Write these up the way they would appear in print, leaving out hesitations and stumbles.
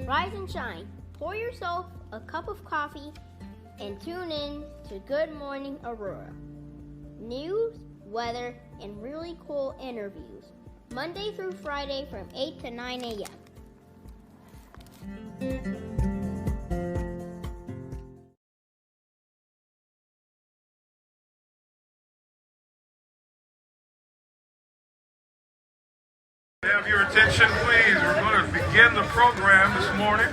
Rise and shine. Pour yourself a cup of coffee and tune in to Good Morning Aurora. News, weather, and really cool interviews. Monday through Friday from 8 to 9 a.m. Have your attention, please. We're going to begin the program this morning.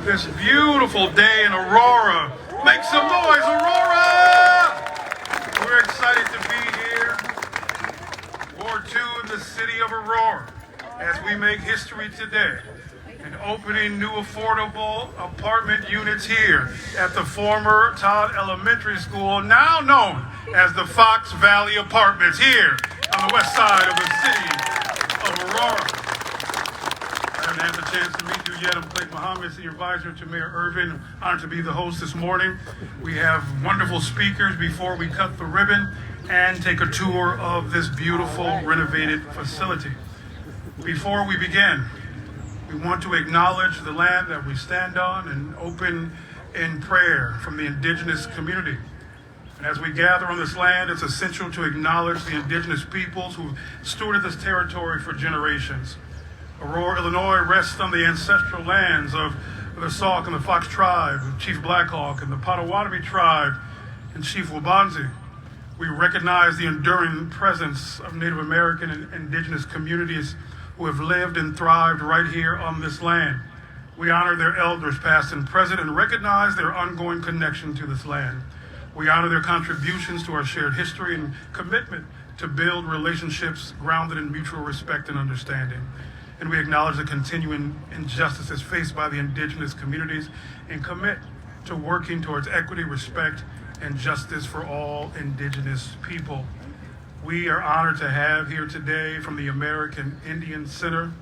This beautiful day in Aurora. Make some noise, Aurora! We're excited to be here. Ward 2 in the city of Aurora as we make history today in opening new affordable apartment units here at the former Todd Elementary School, now known as the Fox Valley Apartments here on the west side of the city of Aurora. I haven't had the chance to meet you yet. I'm Blake Muhammad, Senior Advisor to Mayor Irvin. Honored to be the host this morning. We have wonderful speakers before we cut the ribbon and take a tour of this beautiful renovated facility. Before we begin, we want to acknowledge the land that we stand on and open in prayer from the indigenous community. And as we gather on this land, it's essential to acknowledge the indigenous peoples who stewarded this territory for generations. Aurora, Illinois rests on the ancestral lands of the Sauk and the Fox tribe, Chief Blackhawk and the Potawatomi tribe, and Chief Wabanzi. We recognize the enduring presence of Native American and indigenous communities who have lived and thrived right here on this land. We honor their elders, past and present, and recognize their ongoing connection to this land. We honor their contributions to our shared history and commitment to build relationships grounded in mutual respect and understanding. And we acknowledge the continuing injustices faced by the indigenous communities and commit to working towards equity, respect, and justice for all indigenous people. We are honored to have here today from the American Indian Center,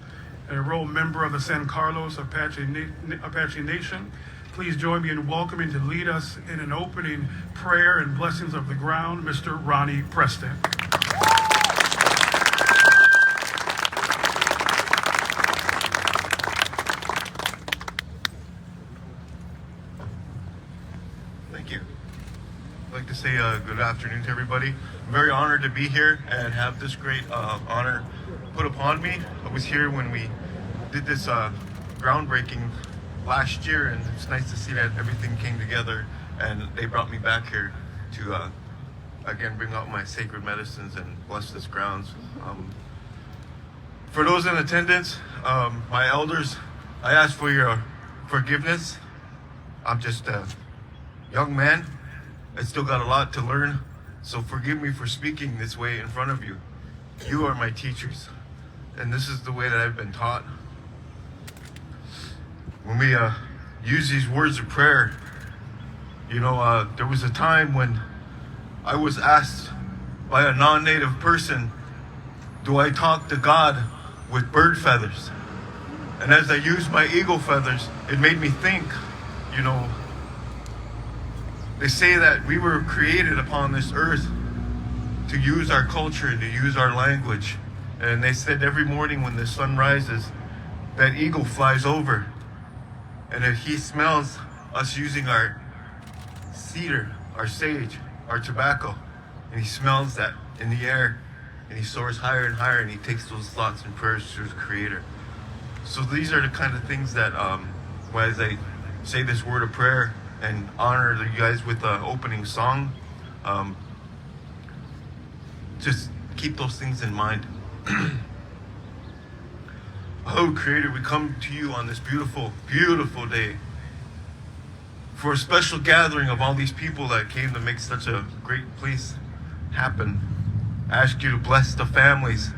a enrolled member of the San Carlos Apache Nation. Please join me in welcoming to lead us in an opening prayer and blessings of the ground, Mr. Ronnie Preston. Thank you. I'd like to say good afternoon to everybody. I'm very honored to be here and have this great honor put upon me. I was here when we did this groundbreaking last year, and it's nice to see that everything came together and they brought me back here to again bring out my sacred medicines and bless this grounds. For those in attendance, my elders, I ask for your forgiveness. I'm just a young man. I still got a lot to learn, so forgive me for speaking this way in front of you. You are my teachers, and this is the way that I've been taught. When we use these words of prayer, there was a time when I was asked by a non-native person, do I talk to God with bird feathers? And as I used my eagle feathers, it made me think, they say that we were created upon this earth to use our culture and to use our language. And they said every morning when the sun rises, that eagle flies over. And if he smells us using our cedar, our sage, our tobacco, and he smells that in the air, and he soars higher and higher, and he takes those thoughts and prayers to his Creator. So these are the kind of things that, as I say this word of prayer and honor you guys with the opening song, just keep those things in mind. Oh, Creator, we come to you on this beautiful, beautiful day for a special gathering of all these people that came to make such a great place happen. I ask you to bless the families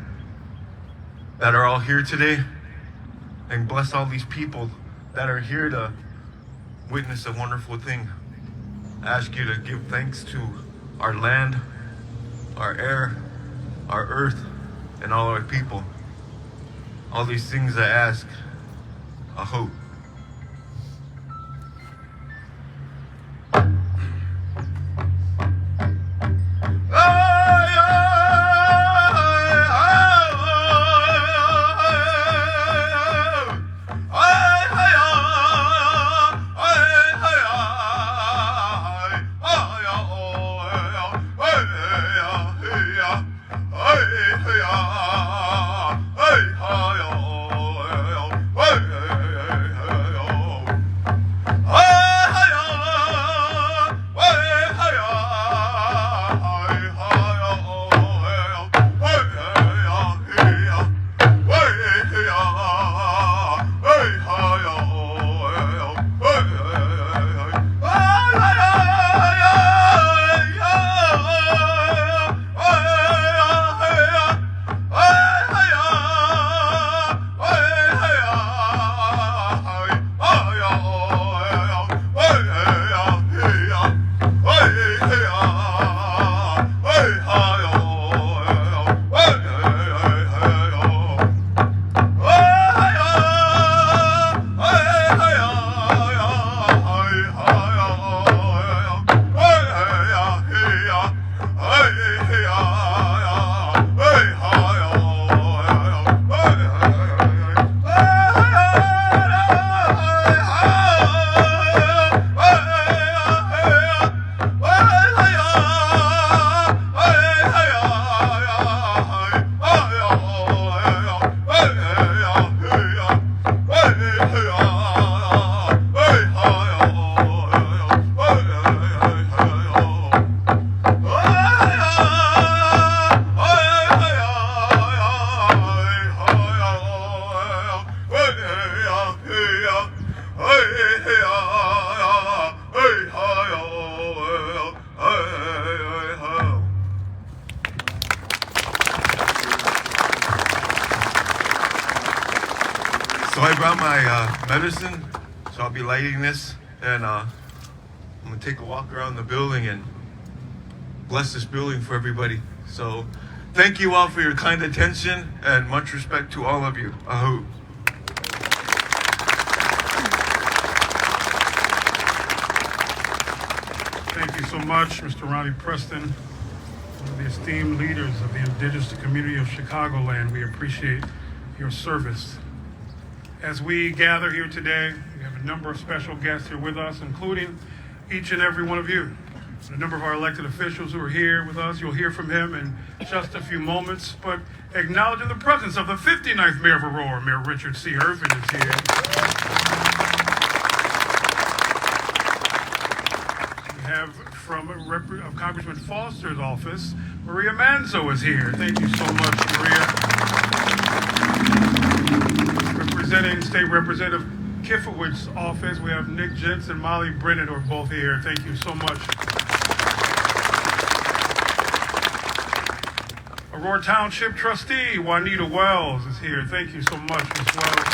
that are all here today, and bless all these people that are here to witness a wonderful thing. I ask you to give thanks to our land, our air, our earth, and all our people. All these things I ask, I hope. So I brought my medicine, so I'll be lighting this, and I'm gonna take a walk around the building and bless this building for everybody. So thank you all for your kind attention, and much respect to all of you. Ahu. Thank you so much, Mr. Ronnie Preston, one of the esteemed leaders of the indigenous community of Chicagoland. We appreciate your service. As we gather here today, we have a number of special guests here with us, including each and every one of you. A number of our elected officials who are here with us. You'll hear from him in just a few moments, but acknowledging the presence of the 59th Mayor of Aurora, Mayor Richard C. Irvin is here. We have from Congressman Foster's office, Maria Manzo is here. Thank you so much, Maria. Representing State Representative Kifowitz's office, we have Nick Jentz and Molly Brennan, who are both here. Thank you so much. Aurora Township Trustee Juanita Wells is here. Thank you so much, Ms. Wells.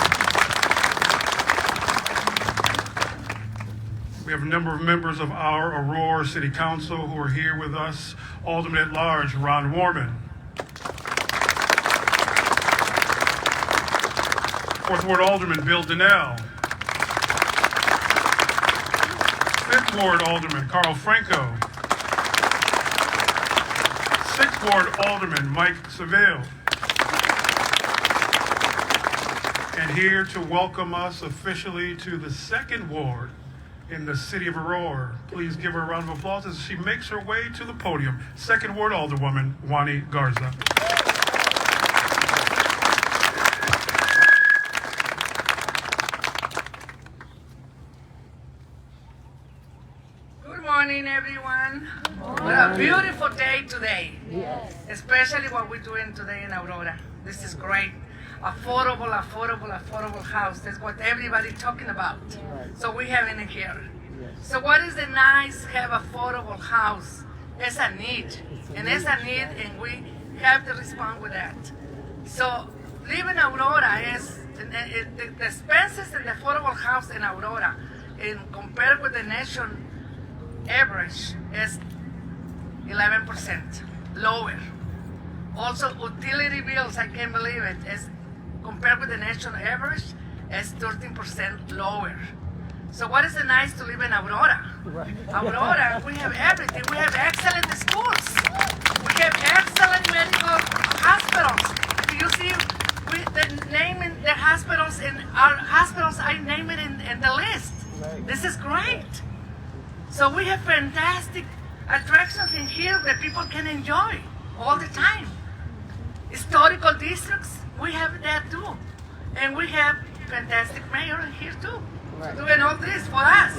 We have a number of members of our Aurora City Council who are here with us. Alderman at Large Ron Warman. 4th Ward Alderman Bill Donnell. 5th Ward Alderman Carl Franco. 6th Ward Alderman Mike Seville. And here to welcome us officially to the 2nd Ward in the city of Aurora. Please give her a round of applause as she makes her way to the podium. 2nd Ward Alderwoman Wani Garza. Good morning, everyone. What a beautiful day today. Yes. Especially what we're doing today in Aurora. This is great. Affordable house. That's what everybody's talking about. Yes. So we have it here. Yes. So what is the nice have affordable house? It's a need. And it's a need, and we have to respond with that. So living in Aurora is the expenses in the affordable house in Aurora, and compared with the nation average, is 11% lower. Also, utility bills, I can't believe it, is compared with the national average, is 13% lower. So what is it nice to live in Aurora? Right. Aurora, we have everything. We have excellent schools. We have excellent medical hospitals. You see, the naming the hospitals in our hospitals, I name it in the list. Right. This is great. So we have fantastic attractions in here that people can enjoy all the time. Historical districts, we have that too. And we have fantastic mayor in here too. Right. Doing all this for us.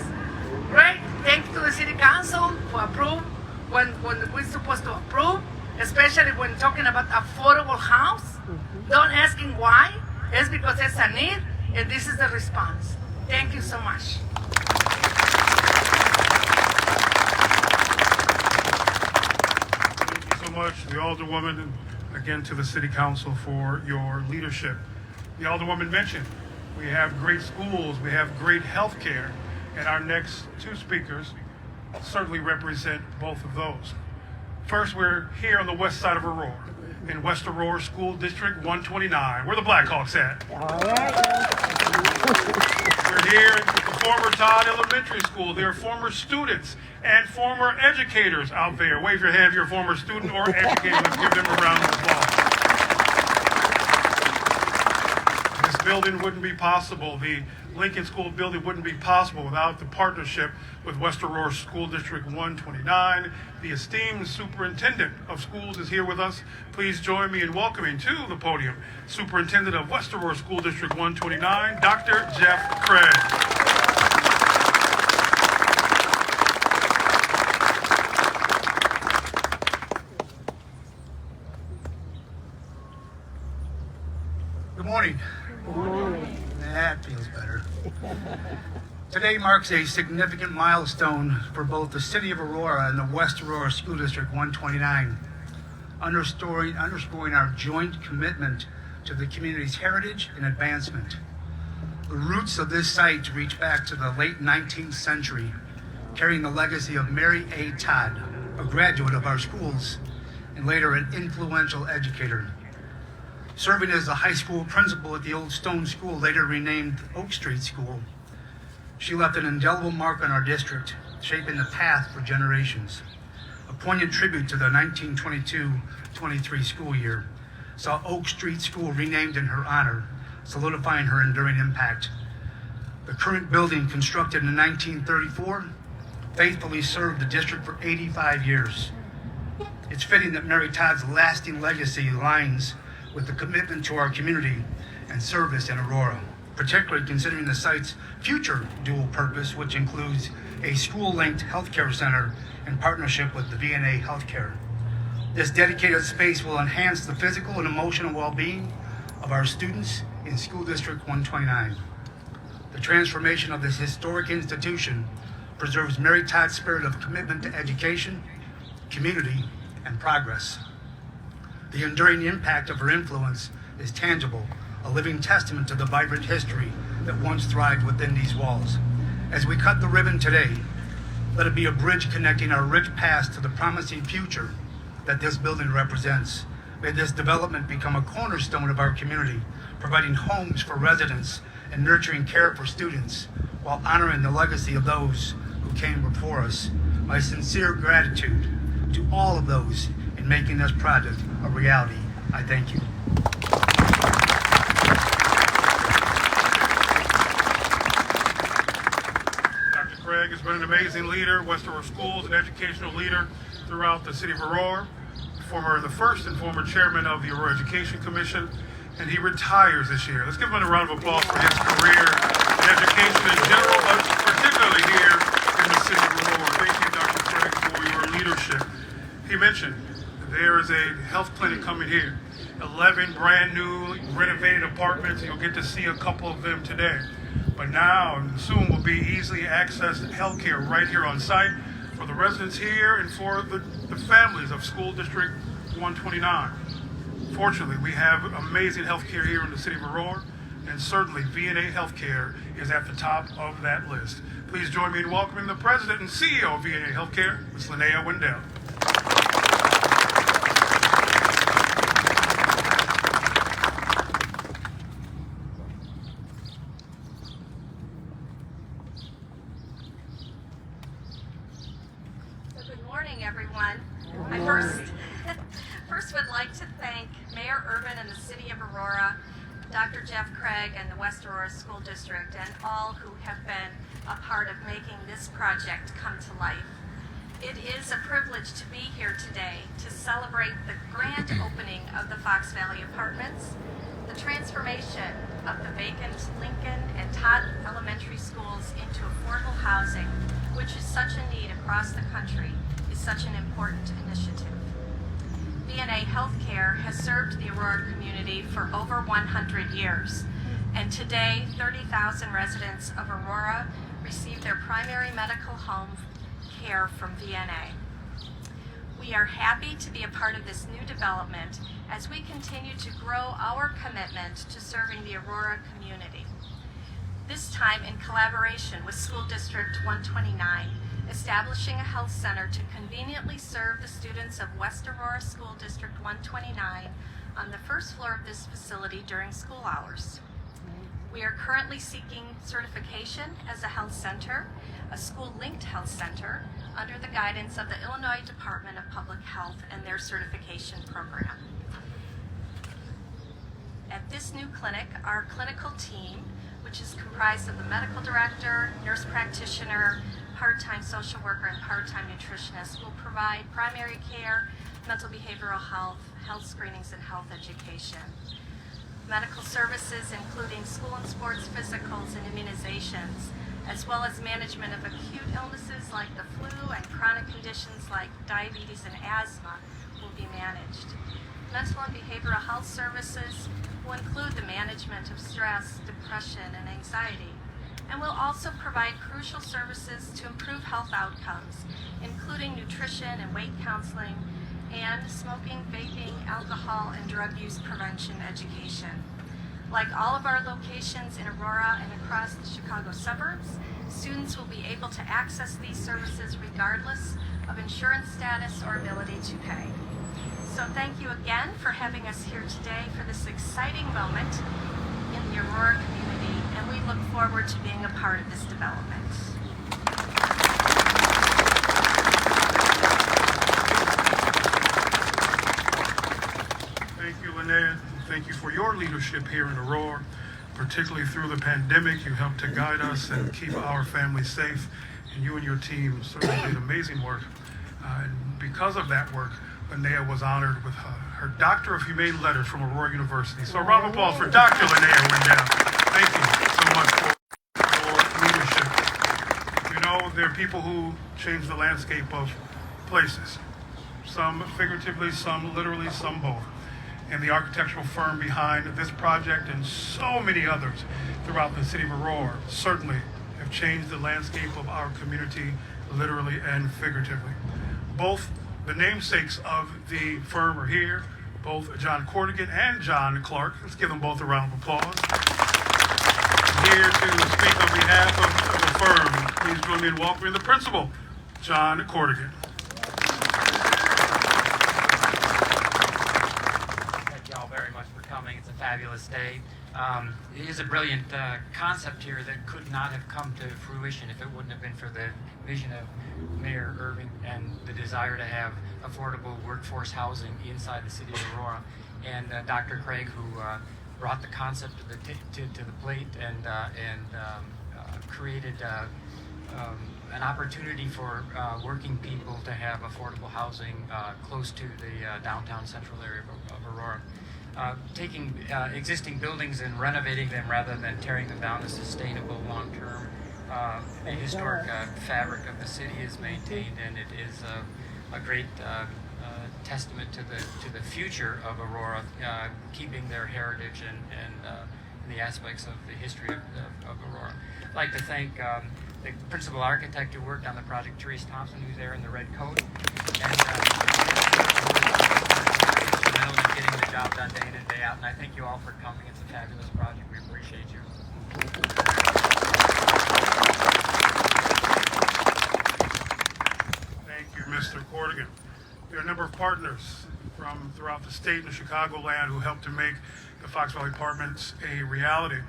Great. Thank you to the city council for approve when we're supposed to approve, especially when talking about affordable house. Mm-hmm. Don't asking why. It's because it's a need, and this is the response. Thank you so much. Much, the Alderwoman, and again to the City Council for your leadership. The Alderwoman mentioned we have great schools, we have great health care, and our next two speakers certainly represent both of those. First, we're here on the west side of Aurora, in West Aurora School District 129. Where the Blackhawks at? All right. We're here at the former Todd Elementary School. There are former students and former educators out there. Wave your hand if you're a former student or educator. Let's give them a round of applause. This building wouldn't be possible. The Lincoln School building wouldn't be possible without the partnership with West Aurora School District 129. The esteemed superintendent of schools is here with us. Please join me in welcoming to the podium Superintendent of West Aurora School District 129, Dr. Jeff Craig. Good morning. Good morning. That feels better. Today marks a significant milestone for both the City of Aurora and the West Aurora School District 129, underscoring our joint commitment to the community's heritage and advancement. The roots of this site reach back to the late 19th century, carrying the legacy of Mary A. Todd, a graduate of our schools and later an influential educator. Serving as a high school principal at the old stone school, later renamed Oak Street School, she left an indelible mark on our district, shaping the path for generations. A poignant tribute to the 1922-23 school year saw Oak Street School renamed in her honor, solidifying her enduring impact. The current building, constructed in 1934, faithfully served the district for 85 years. It's fitting that Mary Todd's lasting legacy aligns with the commitment to our community and service in Aurora, particularly considering the site's future dual purpose, which includes a school-linked healthcare center in partnership with the VNA Healthcare. This dedicated space will enhance the physical and emotional well-being of our students in School District 129. The transformation of this historic institution preserves Mary Todd's spirit of commitment to education, community, and progress. The enduring impact of her influence is tangible, a living testament to the vibrant history that once thrived within these walls. As we cut the ribbon today, let it be a bridge connecting our rich past to the promising future that this building represents. May this development become a cornerstone of our community, providing homes for residents and nurturing care for students, while honoring the legacy of those who came before us. My sincere gratitude to all of those in making this project a reality. I thank you. Dr. Craig has been an amazing leader, West Aurora Schools, an educational leader throughout the city of Aurora, the first and former chairman of the Aurora Education Commission, and he retires this year. Let's give him a round of applause for his career in education in general, but particularly here in the city of Aurora. Thank you, Dr. Craig, for your leadership. He mentioned there is a health clinic coming here. 11 brand new renovated apartments. You'll get to see a couple of them today. But now and soon will be easily accessed healthcare right here on site for the residents here and for the families of School District 129. Fortunately, we have amazing healthcare here in the city of Aurora, and certainly VNA Healthcare is at the top of that list. Please join me in welcoming the President and CEO of VNA Healthcare, Ms. Linnea Wendell. Good morning, everyone. I first would like to thank Mayor Urban and the City of Aurora, Dr. Jeff Craig and the West Aurora School District, and all who have been a part of making this project come to life. It is a privilege to be here today to celebrate the grand opening of the Fox Valley Apartments, the transformation of the vacant Lincoln and Todd elementary schools into affordable housing, which is such a need across the country, is such an important initiative. VNA Healthcare has served the Aurora community for over 100 years, and today 30,000 residents of Aurora receive their primary medical home care from VNA. We are happy to be a part of this new development as we continue to grow our commitment to serving the Aurora community. This time in collaboration with School District 129, establishing a health center to conveniently serve the students of West Aurora School District 129 on the first floor of this facility during school hours. We are currently seeking certification as a health center, a school-linked health center, under the guidance of the Illinois Department of Public Health and their certification program. At this new clinic, our clinical team, which is comprised of the medical director, nurse practitioner, part-time social worker, and part-time nutritionist, will provide primary care, mental behavioral health, health screenings, and health education. Medical services including school and sports physicals and immunizations, as well as management of acute illnesses like the flu and chronic conditions like diabetes and asthma will be managed. Mental and behavioral health services will include the management of stress, depression, and anxiety, and will also provide crucial services to improve health outcomes, including nutrition and weight counseling, and smoking, vaping, alcohol, and drug use prevention education. Like all of our locations in Aurora and across the Chicago suburbs, students will be able to access these services regardless of insurance status or ability to pay. So thank you again for having us here today for this exciting moment in the Aurora community, and we look forward to being a part of this development. Thank you, Linnea. Thank you for your leadership here in Aurora, particularly through the pandemic. You helped to guide us and keep our family safe, and you and your team certainly did amazing work. And because of that work, Linnea was honored with her Doctor of Humane Letters from Aurora University. So a round of applause for Dr. Linnea Wendell. Thank you so much for your leadership. You know, there are people who change the landscape of places. Some figuratively, some literally, some both. And the architectural firm behind this project and so many others throughout the city of Aurora certainly have changed the landscape of our community literally and figuratively. Both the namesakes of the firm are here, both John Cordigan and John Clark. Let's give them both a round of applause. Here to speak on behalf of the firm, please join me in welcoming the principal, John Cordigan. Thank you all very much for coming. It's a fabulous day. It is a brilliant concept here that could not have come to fruition if it wouldn't have been for the vision of Mayor Irving and the desire to have affordable workforce housing inside the city of Aurora, and Dr. Craig, who brought the concept to the plate and created an opportunity for working people to have affordable housing close to the downtown central area of Aurora. Taking existing buildings and renovating them rather than tearing them down, a sustainable, long-term, historic fabric of the city is maintained, and it is a great testament to the future of Aurora, keeping their heritage and the aspects of the history of Aurora. I'd like to thank the principal architect who worked on the project, Therese Thompson, who's there in the red coat, and getting the job done day in and day out. And I thank you all for coming. It's a fabulous project. We appreciate you. Thank you, Mr. Cordigan. There are a number of partners from throughout the state and Chicagoland who helped to make the Fox Valley Apartments a reality.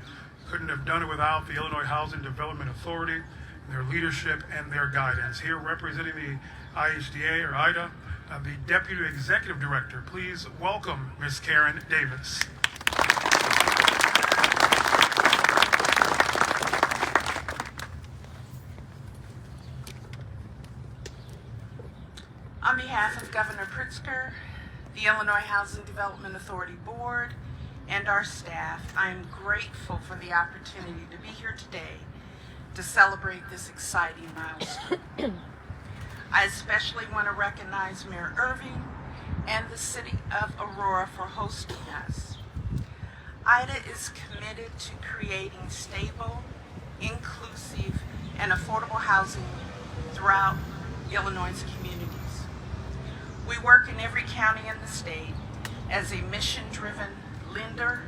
Couldn't have done it without the Illinois Housing Development Authority, their leadership and their guidance. Here representing the IHDA, or IDA, the Deputy Executive Director. Please welcome Ms. Karen Davis. On behalf of Governor Pritzker, the Illinois Housing Development Authority Board, and our staff, I am grateful for the opportunity to be here today to celebrate this exciting milestone. I especially want to recognize Mayor Irving and the City of Aurora for hosting us. IDA is committed to creating stable, inclusive, and affordable housing throughout Illinois' communities. We work in every county in the state as a mission-driven lender.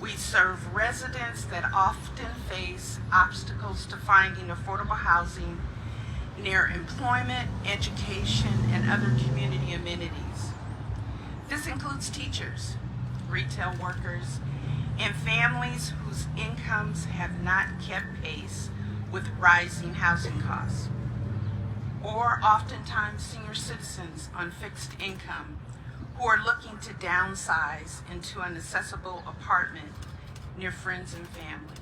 We serve residents that often face obstacles to finding affordable housing near employment, education, and other community amenities. This includes teachers, retail workers, and families whose incomes have not kept pace with rising housing costs, or oftentimes senior citizens on fixed income who are looking to downsize into an accessible apartment near friends and family,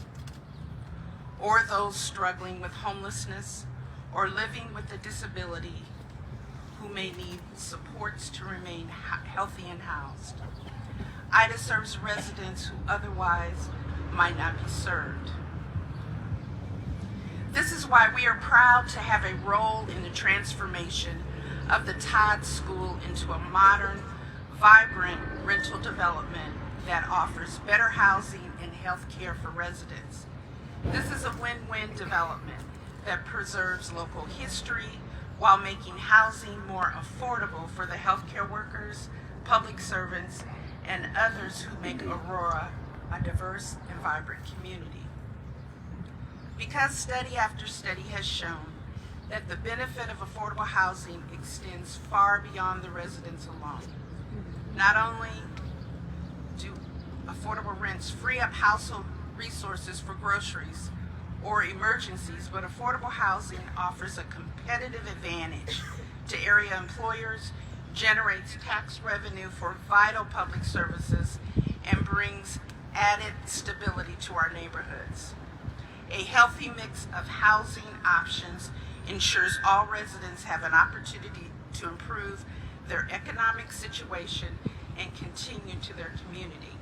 or those struggling with homelessness or living with a disability who may need supports to remain healthy and housed. IDA serves residents who otherwise might not be served. This is why we are proud to have a role in the transformation of the Todd School into a modern, vibrant rental development that offers better housing and health care for residents. This is a win-win development that preserves local history while making housing more affordable for the healthcare workers, public servants, and others who make Aurora a diverse and vibrant community. Because study after study has shown that the benefit of affordable housing extends far beyond the residents alone. Not only do affordable rents free up household resources for groceries or emergencies, but affordable housing offers a competitive advantage to area employers, generates tax revenue for vital public services, and brings added stability to our neighborhoods. A healthy mix of housing options ensures all residents have an opportunity to improve their economic situation and continue to their community.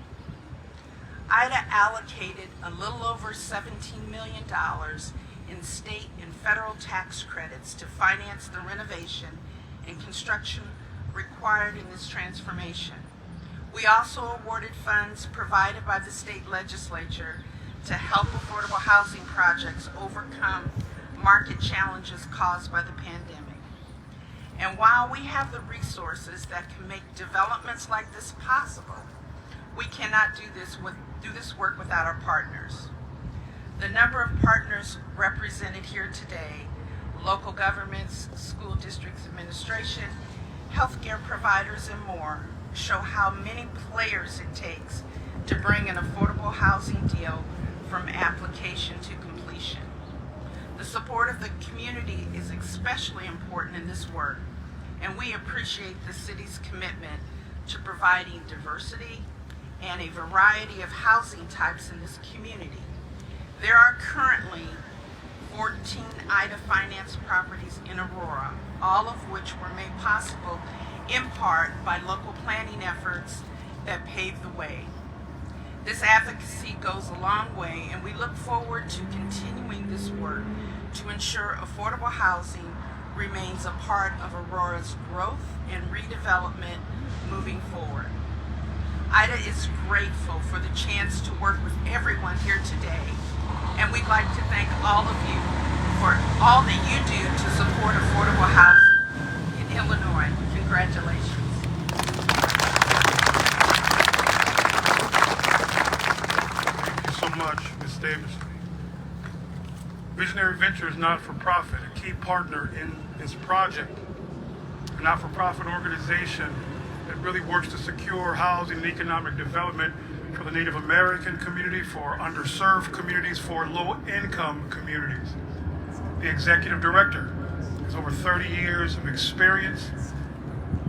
IDA allocated a little over $17 million in state and federal tax credits to finance the renovation and construction required in this transformation. We also awarded funds provided by the state legislature to help affordable housing projects overcome market challenges caused by the pandemic. And while we have the resources that can make developments like this possible, we cannot do this work without our partners. The number of partners represented here today, local governments, school districts administration, healthcare providers, and more, show how many players it takes to bring an affordable housing deal from application to completion. The support of the community is especially important in this work, and we appreciate the city's commitment to providing diversity and a variety of housing types in this community. There are currently 14 IDA financed properties in Aurora, all of which were made possible in part by local planning efforts that paved the way. This advocacy goes a long way, and we look forward to continuing this work to ensure affordable housing remains a part of Aurora's growth and redevelopment moving forward. IDA is grateful for the chance to work with everyone here today, and we'd like to thank all of you for all that you do to support affordable housing in Illinois. Congratulations. Thank you so much, Ms. Davis. Visionary Ventures not-for-profit, a key partner in this project, a not-for-profit organization that really works to secure housing and economic development for the Native American community, for underserved communities, for low-income communities. The executive director has over 30 years of experience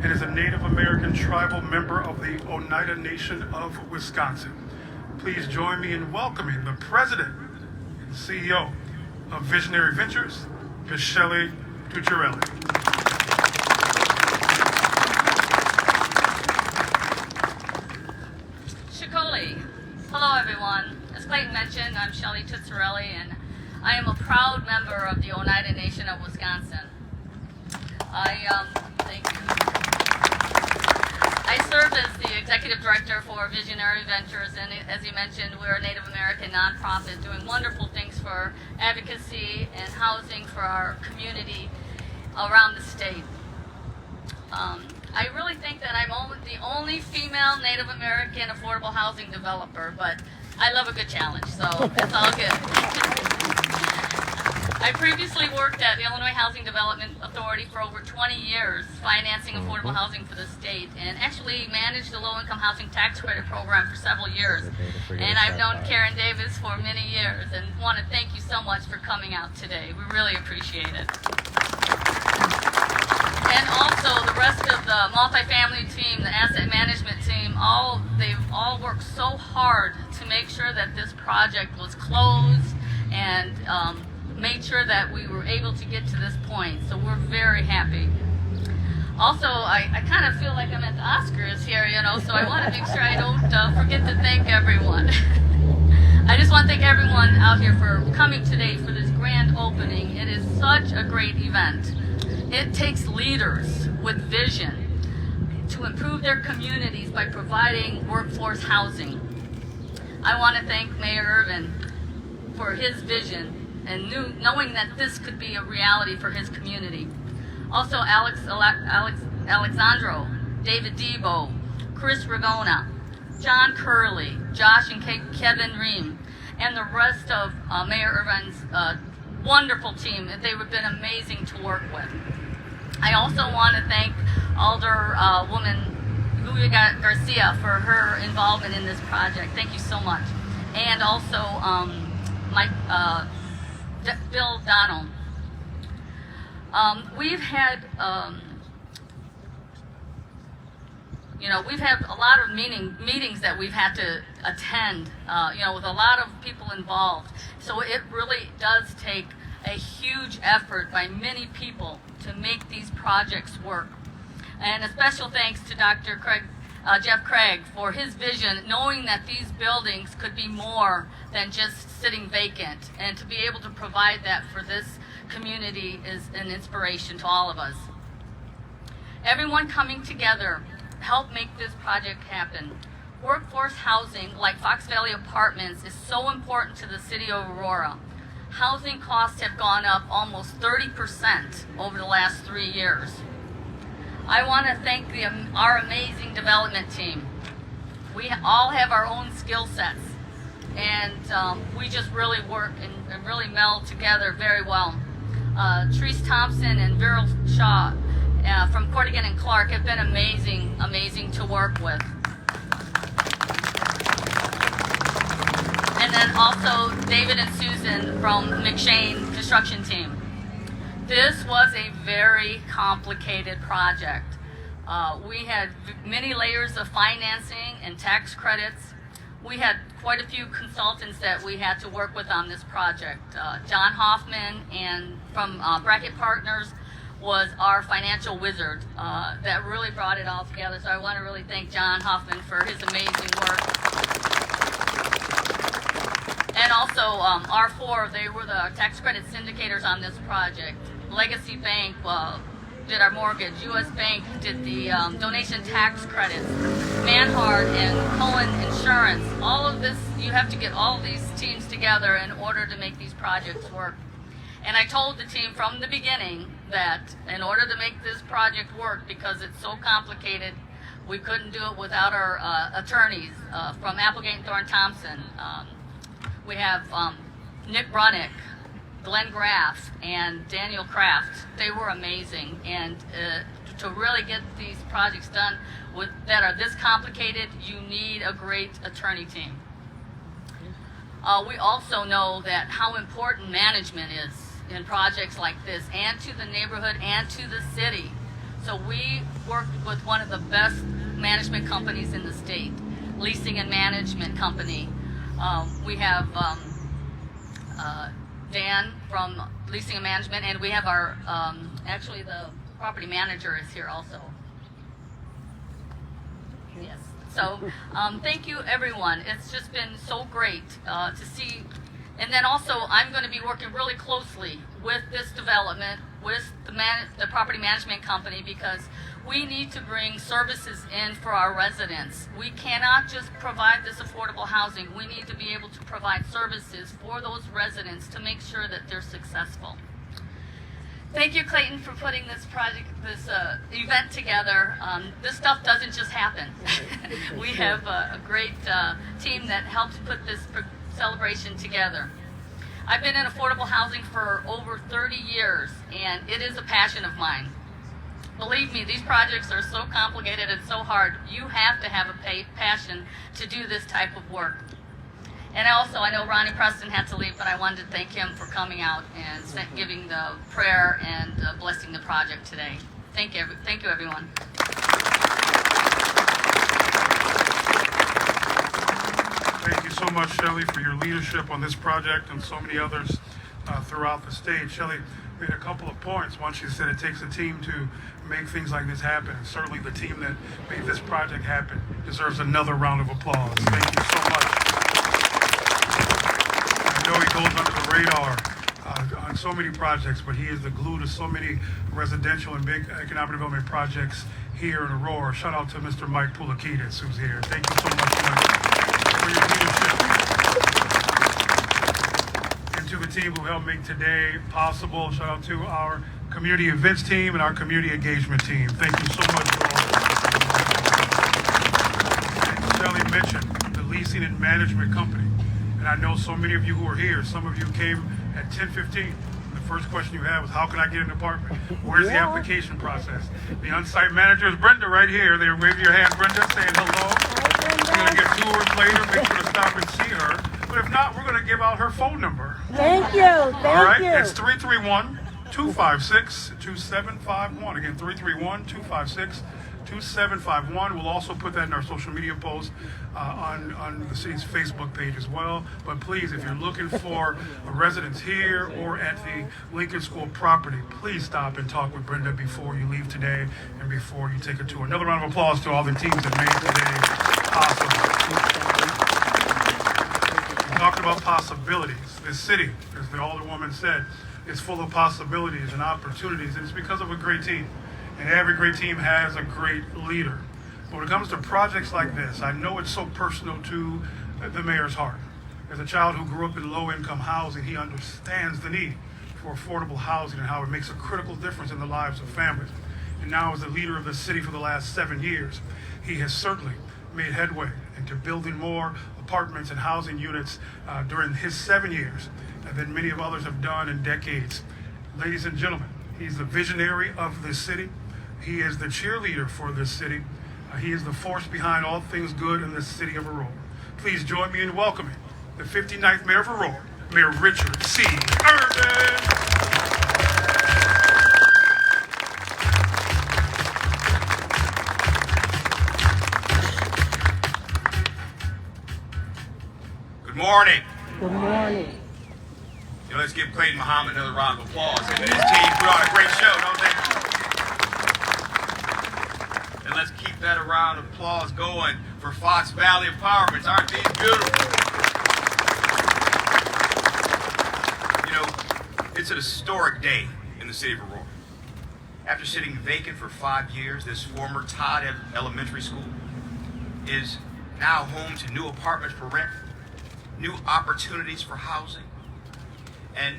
and is a Native American tribal member of the Oneida Nation of Wisconsin. Please join me in welcoming the president and CEO of Visionary Ventures, Ms. Shelley Tucciarelli. Shikoli. Hello everyone. As Clayton mentioned, I'm Shelley Tucciarelli, and I am a proud member of the Oneida Nation of Wisconsin. Thank you. I serve as the executive director for Visionary Ventures, and as you mentioned, we're a Native American nonprofit doing wonderful things for advocacy and housing for our community around the state. I really think that I'm the only female Native American affordable housing developer, but I love a good challenge, so it's all good. I previously worked at the Illinois Housing Development Authority for over 20 years, financing affordable housing for the state, and actually managed the low-income housing tax credit program for several years. And I've known Karen Davis for many years, and want to thank you so much for coming out today. We really appreciate it. And also the rest of the multifamily team, the asset management team, they've all worked so hard to make sure that this project was closed and made sure that we were able to get to this point. So we're very happy. Also, I kind of feel like I'm at the Oscars here, so I want to make sure I don't forget to thank everyone. I just want to thank everyone out here for coming today for this grand opening. It is such a great event. It takes leaders with vision to improve their communities by providing workforce housing. I want to thank Mayor Irvin for his vision and knowing that this could be a reality for his community. Also Alexandro, David Debo, Chris Ragona, John Curley, Josh and Kevin Ream, and the rest of Mayor Irvine's wonderful team. They've been amazing to work with. I also want to thank Alderwoman Garcia for her involvement in this project. Thank you so much. And also Bill Donnell. We've had we've had a lot of meetings that we've had to attend, with a lot of people involved. So it really does take a huge effort by many people to make these projects work. And a special thanks to Dr. Jeff Craig for his vision, knowing that these buildings could be more than just sitting vacant, and to be able to provide that for this community is an inspiration to all of us. Everyone coming together helped make this project happen. Workforce housing, like Fox Valley Apartments, is so important to the city of Aurora. Housing costs have gone up almost 30% over the last 3 years. I want to thank our amazing development team. We all have our own skill sets, and we just really work and really meld together very well. Therese Thompson and Viral Shaw from Cordigan and Clark have been amazing to work with. And then also David and Susan from McShane Construction Team. This was a very complicated project. We had many layers of financing and tax credits. We had quite a few consultants that we had to work with on this project. John Hoffman and from Bracket Partners was our financial wizard that really brought it all together. So I want to really thank John Hoffman for his amazing work. And also R4, they were the tax credit syndicators on this project. Legacy Bank did our mortgage. U.S. Bank did the donation tax credits. Manhard and Cohen Insurance. All of this, you have to get all of these teams together in order to make these projects work. And I told the team from the beginning that in order to make this project work, because it's so complicated, we couldn't do it without our attorneys from Applegate and Thorne Thompson. We have Nick Brunick, Glenn Graff, and Daniel Kraft. They were amazing, and to really get these projects done that are this complicated, you need a great attorney team. We also know that how important management is in projects like this, and to the neighborhood and to the city. So we worked with one of the best management companies in the state, Leasing and Management Company. We have Dan from Leasing and Management, and we have our, actually the property manager is here also. Yes. So thank you everyone. It's just been so great to see. And then also I'm going to be working really closely with this development, with the property management company, because we need to bring services in for our residents. We cannot just provide this affordable housing. We need to be able to provide services for those residents to make sure that they're successful. Thank you, Clayton, for putting this event together. This stuff doesn't just happen. We have a great team that helped put this celebration together. I've been in affordable housing for over 30 years, and it is a passion of mine. Believe me, these projects are so complicated and so hard. You have to have a passion to do this type of work. And also, I know Ronnie Preston had to leave, but I wanted to thank him for coming out and giving the prayer and blessing the project today. Thank you, everyone. Thank you so much, Shelley, for your leadership on this project and so many others throughout the state. Shelley made a couple of points. One, she said it takes a team to make things like this happen. And certainly the team that made this project happen deserves another round of applause. Thank you so much. I know he goes under the radar on so many projects, but he is the glue to so many residential and big economic development projects here in Aurora. Shout out to Mr. Mike Pulakidis, who's here. Thank you so much, Mike, for your leadership. And to the team who helped make today possible. Shout out to our community events team and our community engagement team. Thank you so much for all. Shelley mentioned leasing and management company. And I know so many of you who are here, some of you came at 10:15. The first question you had was, how can I get an apartment? Where's the application process? The on-site manager is Brenda right here. There, wave your hand, Brenda, saying hello. We're going to get tours later. Make sure to stop and see her. But if not, we're going to give out her phone number. Thank you. Thank All right, you. it's 331-256-2751. Again, 331-256-2751. We'll also put that in our social media post on the city's Facebook page as well. But please, if you're looking for a residence here or at the Lincoln School property, please stop and talk with Brenda before you leave today and before you take a tour. Another round of applause to all the teams that made today possible. Talking about possibilities. This city, as the Alderwoman said, is full of possibilities and opportunities, and it's because of a great team. And every great team has a great leader. But when it comes to projects like this, I know it's so personal to the mayor's heart. As a child who grew up in low-income housing, he understands the need for affordable housing and how it makes a critical difference in the lives of families. And now as the leader of the city for the last 7 years, he has certainly made headway into building more apartments and housing units during his 7 years than many of others have done in decades. Ladies and gentlemen, he's the visionary of this city. He is the cheerleader for this city. He is the force behind all things good in the city of Aurora. Please join me in welcoming the 59th Mayor of Aurora, Mayor Richard C. Urban. Good morning. Good morning. Let's give Clayton Muhammad another round of applause. Him and his team put on a great show, don't they? And let's keep that round of applause going for Fox Valley Apartments. Aren't these beautiful? You know, it's an historic day in the city of Aurora. After sitting vacant for 5 years, this former Todd Elementary School is now home to new apartments for rent, new opportunities for housing, and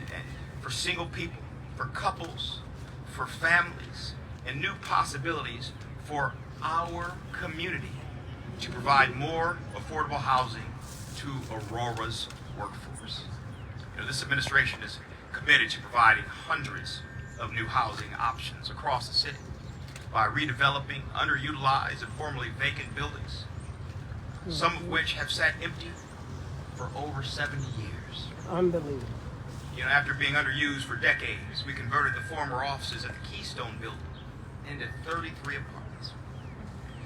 for single people, for couples, for families, and new possibilities for our community to provide more affordable housing to Aurora's workforce. You know, this administration is committed to providing hundreds of new housing options across the city by redeveloping underutilized and formerly vacant buildings, some of which have sat empty for over 70 years. Unbelievable. You know, after being underused for decades, we converted the former offices at the Keystone Building into 33 apartments.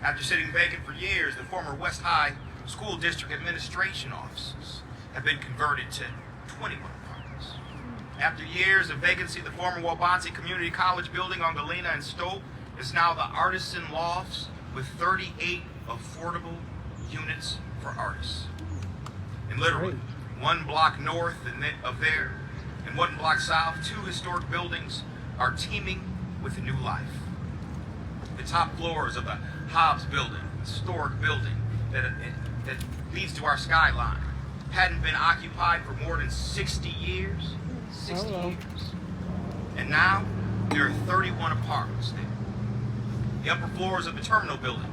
After sitting vacant for years, the former West High School District Administration offices have been converted to 21 apartments. After years of vacancy, the former Wabansie Community College building on Galena and Stowe is now the Artisan Lofts with 38 affordable units for artists. And literally, 1 block north of there and 1 block south, 2 historic buildings are teeming with new life. The top floors of the Hobbs building, historic building that leads to our skyline, hadn't been occupied for more than 60 years. 60 years. And now there are 31 apartments there. The upper floors of the terminal building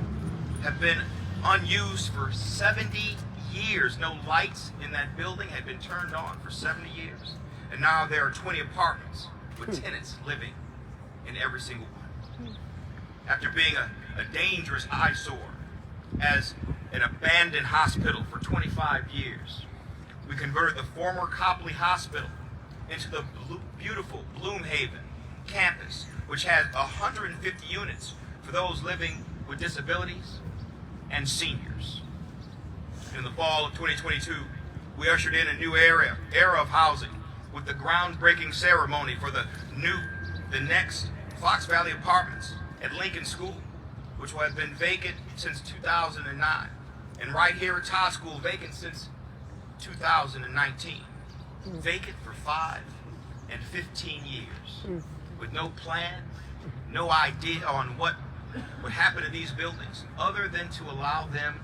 have been unused for 70 years. No lights in that building had been turned on for 70 years. And now there are 20 apartments with tenants living in every single one. After being a dangerous eyesore as an abandoned hospital for 25 years, we converted the former Copley Hospital into the beautiful Bloomhaven campus, which has 150 units for those living with disabilities and seniors. In the fall of 2022, we ushered in a new era of housing with the groundbreaking ceremony for the next Fox Valley Apartments at Lincoln School, which has been vacant since 2009, and right here at Todd School, vacant since 2019. Vacant for 5 and 15 years, with no plan, no idea on what would happen to these buildings, other than to allow them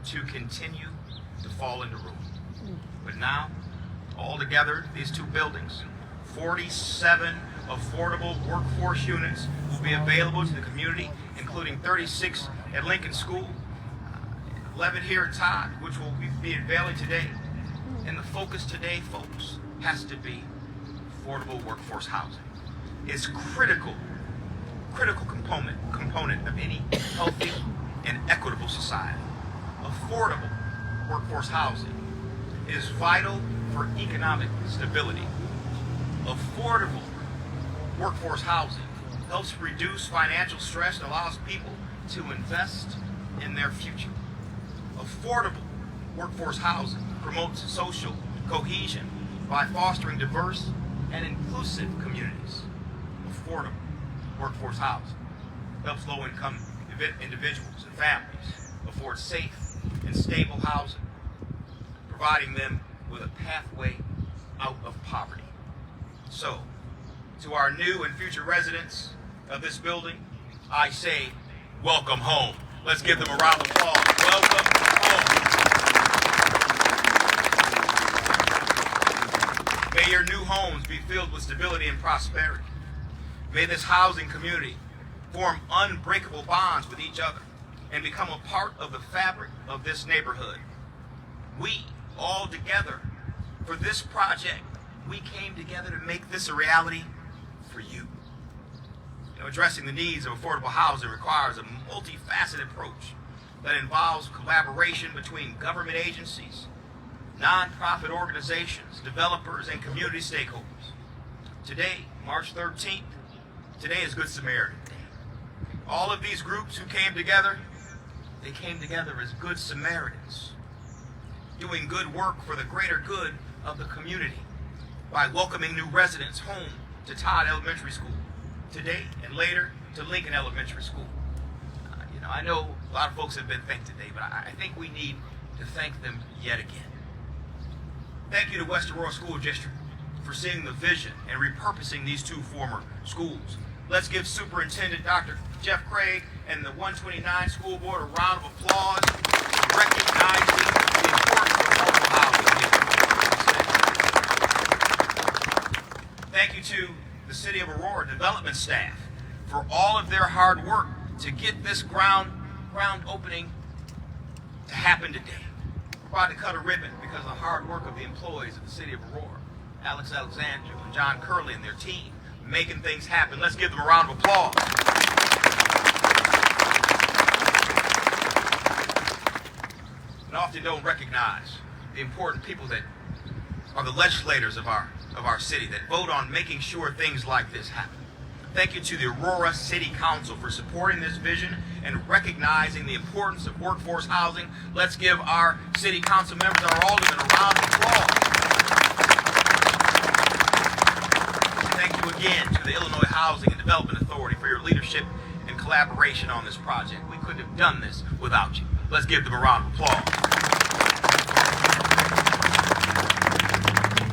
to continue to fall into ruin. But now, all together, these 2 buildings, 47 affordable workforce units will be available to the community, including 36 at Lincoln School, 11 here at Todd, which will be unveiling today. And the focus today, folks, has to be affordable workforce housing. It's critical component of any healthy and equitable society. Affordable workforce housing is vital for economic stability. Affordable workforce housing helps reduce financial stress and allows people to invest in their future. Affordable workforce housing promotes social cohesion by fostering diverse and inclusive communities. Affordable workforce housing helps low-income individuals and families afford safe and stable housing, providing them with a pathway out of poverty. So, to our new and future residents of this building, I say, welcome home. Let's give them a round of applause. Welcome home. May your new homes be filled with stability and prosperity. May this housing community form unbreakable bonds with each other and become a part of the fabric of this neighborhood. We, all together, for this project, we came together to make this a reality for you. Addressing the needs of affordable housing requires a multifaceted approach that involves collaboration between government agencies, nonprofit organizations, developers, and community stakeholders. Today, March 13th, today is Good Samaritan Day. All of these groups who came together, they came together as Good Samaritans, doing good work for the greater good of the community by welcoming new residents home to Todd Elementary School today and later to Lincoln Elementary School. I know a lot of folks have been thanked today, but I think we need to thank them yet again. Thank you to West Aurora School District for seeing the vision and repurposing these two former schools. Let's give Superintendent Dr. Jeff Craig and the 129 School Board a round of applause, recognizing the importance of affordable housing. Thank you to the City of Aurora development staff for all of their hard work to get this ground opening to happen today. We're about to cut a ribbon because of the hard work of the employees of the City of Aurora, Alex Alexander and John Curley and their team, making things happen. Let's give them a round of applause. And often don't recognize the important people that are the legislators of our city that vote on making sure things like this happen. Thank you to the Aurora City Council for supporting this vision and recognizing the importance of workforce housing. Let's give our city council members, our aldermen, a round of applause. Thank you again to the Illinois Housing and Development Authority for your leadership and collaboration on this project. We couldn't have done this without you. Let's give them a round of applause.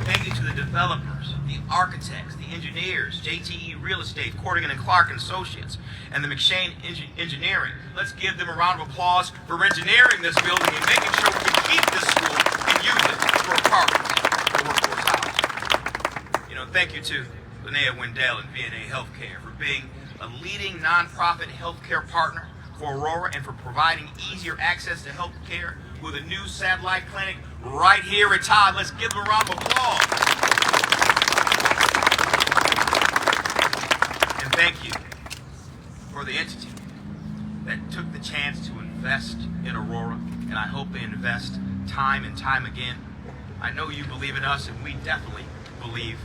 Thank you to the developers, the architects, the engineers, JTE Real Estate, Cordigan and Clark and Associates, and the McShane Engineering. Let's give them a round of applause for engineering this building and making sure we can keep this school and use it for apartments for workforce housing. Thank you to Linnea Wendell and VNA Healthcare for being a leading nonprofit healthcare partner for Aurora and for providing easier access to health care with a new satellite clinic right here at Todd. Let's give them a round of applause. And thank you for the entity that took the chance to invest in Aurora, and I hope they invest time and time again. I know you believe in us, and we definitely believe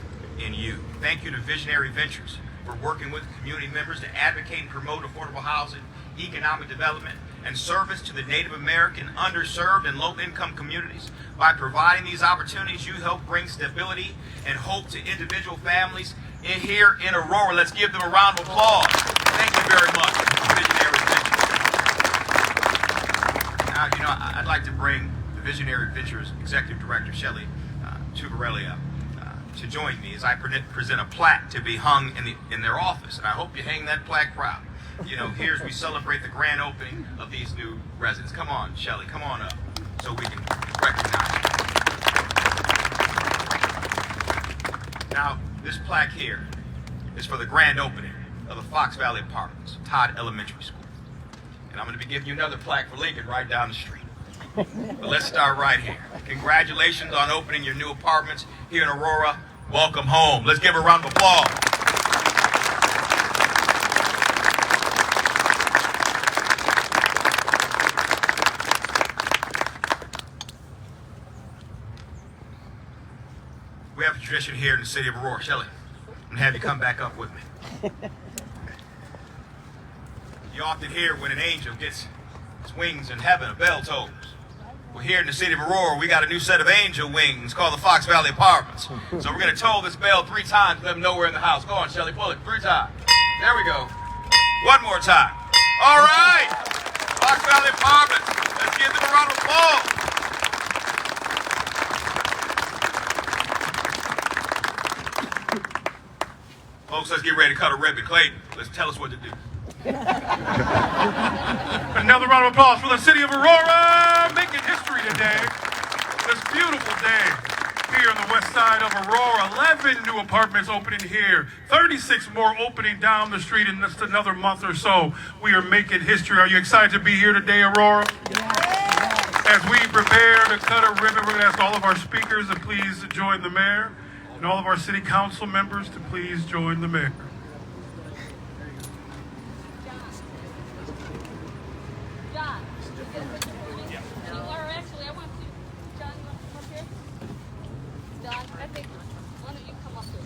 in you. Thank you to Visionary Ventures for working with community members to advocate and promote affordable housing, economic development, and service to the Native American, underserved, and low-income communities. By providing these opportunities, you help bring stability and hope to individual families here in Aurora. Let's give them a round of applause. Thank you very much, Visionary Ventures. Now, I'd like to bring the Visionary Ventures Executive Director, Shelley Tugarelli, to join me as I present a plaque to be hung in their office. And I hope you hang that plaque proud. Here as we celebrate the grand opening of these new residents. Come on, Shelley, come on up so we can recognize you. Now, this plaque here is for the grand opening of the Fox Valley Apartments, Todd Elementary School. And I'm going to be giving you another plaque for Lincoln right down the street. But let's start right here. Congratulations on opening your new apartments here in Aurora. Welcome home. Let's give her a round of applause. We have a tradition here in the city of Aurora. Shelley, I'm going to have you come back up with me. You often hear when an angel gets his wings in heaven, a bell tolls. Well, here in the city of Aurora, we got a new set of angel wings called the Fox Valley Apartments. So we're going to toll this bell 3 times, let them know we're in the house. Go on, Shelley, pull it 3 times. There we go. 1 more time. All right. Fox Valley Apartments. Let's give them a round of applause. Folks, let's get ready to cut a ribbon. Clayton, let's tell us what to do. Another round of applause for the city of Aurora, making history today. This beautiful day here on the west side of Aurora. 11 new apartments opening here, 36 more opening down the street in just another month or so. We are making history. Are you excited to be here today, Aurora? As we prepare to cut a ribbon, we're going to ask all of our speakers to please join the mayor, and all of our city council members to please join the mayor. John, or actually, I want to. John, you want to come up here? John, I think one of you come up here.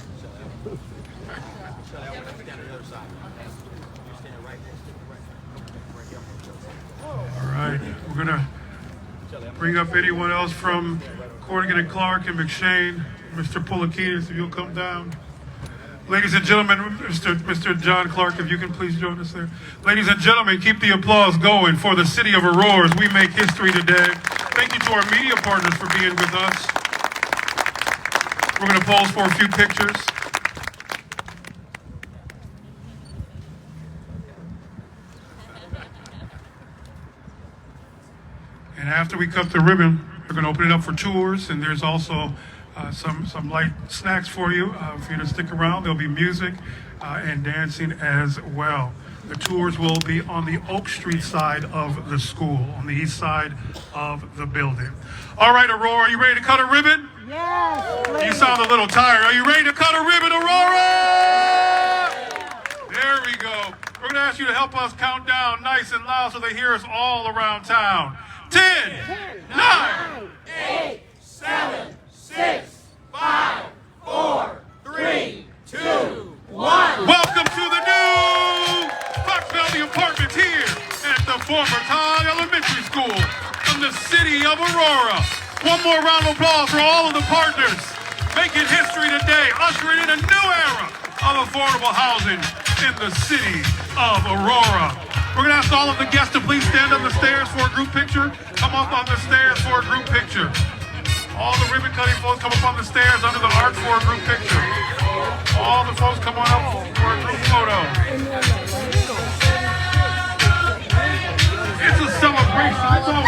All right, we're gonna bring up anyone else from Corrigan and Clark and McShane. Mr. Pulikinis, if you'll come down. Ladies and gentlemen, Mr. John Clark, if you can please join us there. Ladies and gentlemen, keep the applause going for the city of Aurora as we make history today. Thank you to our media partners for being with us. We're going to pose for a few pictures. And after we cut the ribbon, we're going to open it up for tours, and there's also some light snacks for you to stick around. There'll be music and dancing as well. The tours will be on the Oak Street side of the school, on the east side of the building. All right, Aurora, are you ready to cut a ribbon? Yes, please. You sound a little tired. Are you ready to cut a ribbon, Aurora? There we go. We're going to ask you to help us count down nice and loud so they hear us all around town. 10, 9, 8, 7, 6, 5, 4, 3, 2, 1. Welcome to the new Fox Valley Apartments here at the former Todd Elementary School from the city of Aurora. One more round of applause for all of the partners making history today, ushering in a new era of affordable housing in the city of Aurora. We're going to ask all of the guests to please stand on the stairs for a group picture. Come up on the stairs for a group picture. All the ribbon cutting folks come up on the stairs under the arch for a group picture. All the folks come on up for a group photo. It's a celebration. It's all.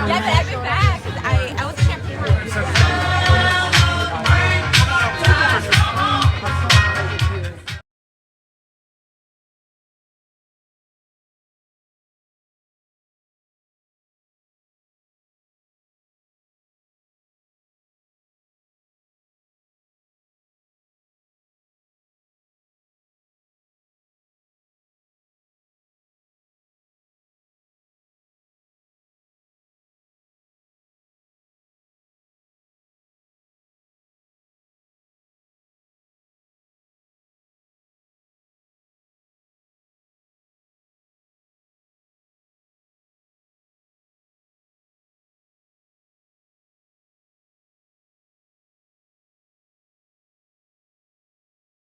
Get back.